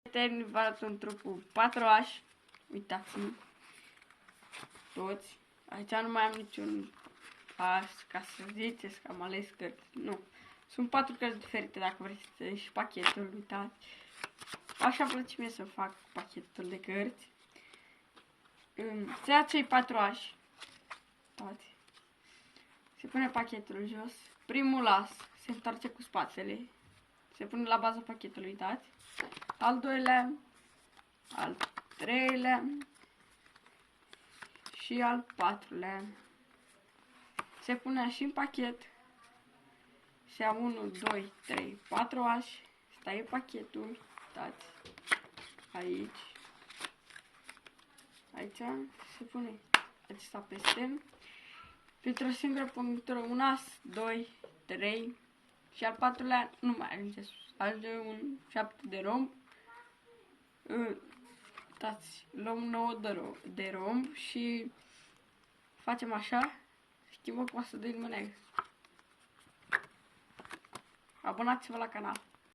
Prieteni, vă arăt un truc cu 4H. Uitați-mi. Toți. Aici nu mai am niciun H, ca să ziceți că am ales cărți. Nu. Sunt 4 cărți diferite, dacă vreți să și pachetul, uitați. Așa îmi place mie să fac pachetul de cărți. Se ia cei 4H. Uitați. Se pune pachetul jos. Primul las se întoarce cu spatele. Se pune la baza pachetului, uitați. Al doilea, al treilea și al patrulea. Se pune și în pachet. Se ia 1, 2, 3, 4H. Stai pachetul, uitați. Aici. Aici se pune acesta peste. Printr-o singură punctură, un as, 2, 3 și al patrulea nu mai ajunge sus. Ajunge un 7 de romb. Uitați, luăm 9 de romb și facem așa. Schimbăm cu asta de lumină. Abonați-vă la canal.